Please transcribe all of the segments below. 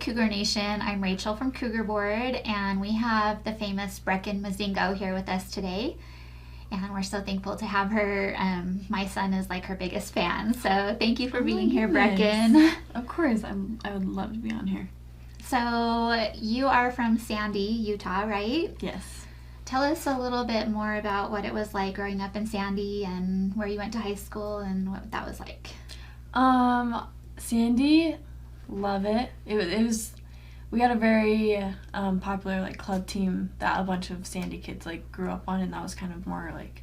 Cougar Nation. I'm Rachel from Cougar Board, and we have the famous Brecken Mazingo here with us today. And we're so thankful to have her. My son is like her biggest fan, so thank you for being here, Brecken. Of course, I would love to be on here. So you are from Sandy, Utah, right? Yes. Tell us a little bit more about what it was like growing up in Sandy and where you went to high school and what that was like. Sandy, love it. It was we had a very popular like club team that a bunch of Sandy kids like grew up on, and that was kind of more like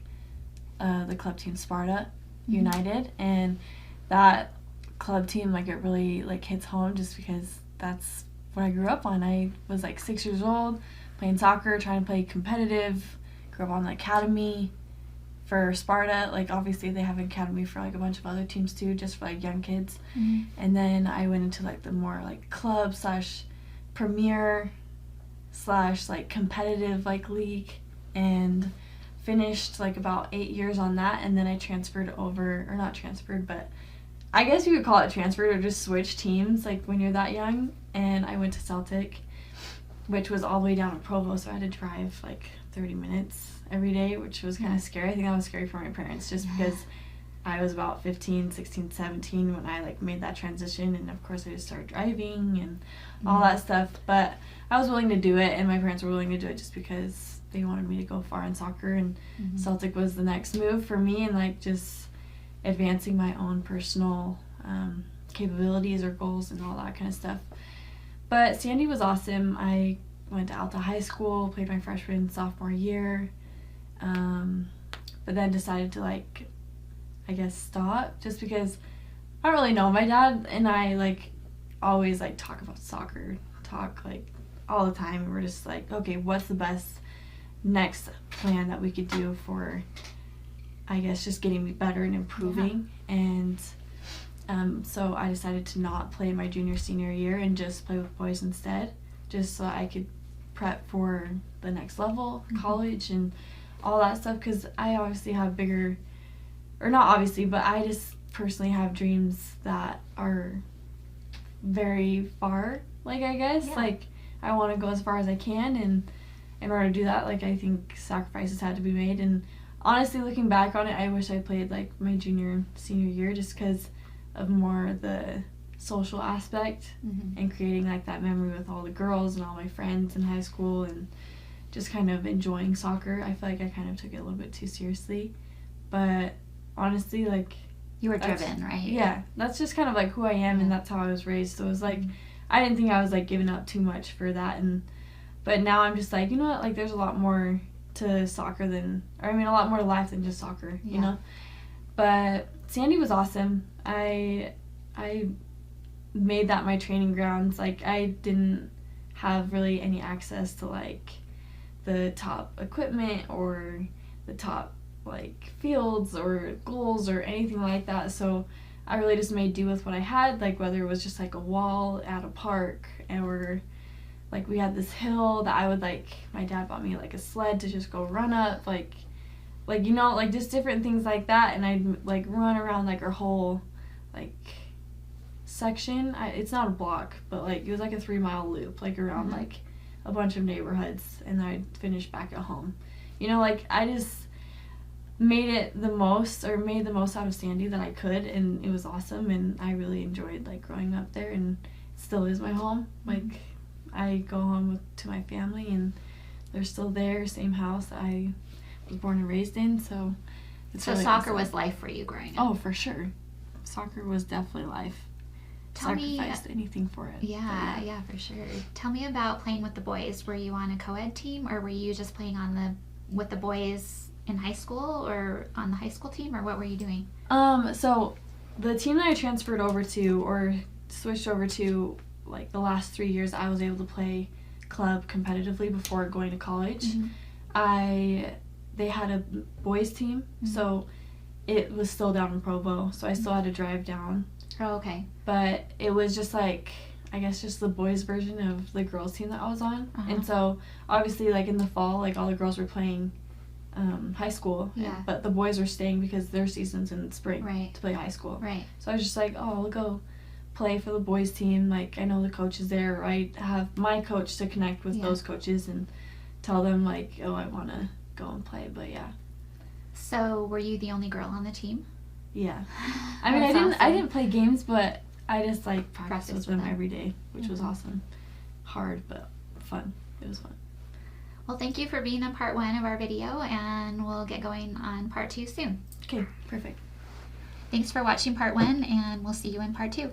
the club team Sparta United, and that club team like it really like hits home just because that's what I grew up on. I was like 6 years old playing soccer, trying to play competitive, grew up on the academy for Sparta. Like obviously they have an academy for like a bunch of other teams too, just for like young kids. And then I went into like the more like club slash premier slash like competitive like league and finished like about 8 years on that, and then I transferred over, or not transferred, but I guess you could call it transferred or just switch teams like when you're that young, and I went to Celtic, which was all the way down to Provo, so I had to drive like 30 minutes every day, which was kind of scary. I think that was scary for my parents just because I was about 15, 16, 17 when I like made that transition, and of course I just started driving and all that stuff, but I was willing to do it, and my parents were willing to do it just because they wanted me to go far in soccer, and Celtic was the next move for me, and like just advancing my own personal capabilities or goals and all that kind of stuff. But Sandy was awesome. I went to Alta High School, played my freshman and sophomore year, but then decided to like I guess stop just because I don't really know. My dad and I like always like talk about soccer, like all the time, and we're just like, okay, what's the best next plan that we could do for I guess just getting me better and improving. And so I decided to not play my junior senior year and just play with boys instead, just so I could prep for the next level, college and all that stuff, because I obviously have bigger, or not obviously, but I just personally have dreams that are very far, like I guess, like I want to go as far as I can, and in order to do that, like I think sacrifices had to be made. And honestly, looking back on it, I wish I played like my junior and senior year just because of more the social aspect and creating like that memory with all the girls and all my friends in high school and just kind of enjoying soccer. I feel like I kind of took it a little bit too seriously, but honestly, like you were driven, right? Yeah, that's just kind of like who I am, and that's how I was raised. So it was like I didn't think I was like giving up too much for that, but now I'm just like, you know what, like there's a lot more to soccer than, or I mean a lot more to life than just soccer, you know. But Sandy was awesome. I made that my training grounds. Like I didn't have really any access to like the top equipment or the top like fields or goals or anything like that, so I really just made do with what I had, like whether it was just like a wall at a park, or like we had this hill that I would like, my dad bought me like a sled to just go run up, like you know, like just different things like that, and I'd like run around like our whole like section. It's not a block, but like it was like a 3-mile loop like around like a bunch of neighborhoods, and then I'd finish back at home, you know. Like I just made the most out of Sandy that I could, and it was awesome, and I really enjoyed like growing up there, and it still is my home. Like I go home to my family, and they're still there, same house that I was born and raised in, so it's really soccer awesome. Was life for you growing up? Oh, for sure. Soccer was definitely life. Sacrificed anything for it. Yeah, for sure. Tell me about playing with the boys. Were you on a co-ed team, or were you just playing with the boys in high school, or on the high school team, or what were you doing? So the team that I transferred over to, or switched over to, like the last 3 years, I was able to play club competitively before going to college. They had a boys team, so it was still down in Provo, so I still had to drive down. Oh, okay. But it was just like, I guess just the boys version of the girls team that I was on. And so obviously like in the fall, like all the girls were playing high school, but the boys were staying because their season's in the spring to play high school. Right. So I was just like, oh, I'll go play for the boys team. Like, I know the coaches there, right? Have my coach to connect with those coaches and tell them, like, oh, I want to go and play. But yeah. So were you the only girl on the team? Yeah. I mean, I didn't play games, but I just like practiced with them every day, which was awesome. Hard, but fun. It was fun. Well, thank you for being on part 1 of our video, and we'll get going on part 2 soon. Okay, perfect. Thanks for watching part 1, and we'll see you in part 2.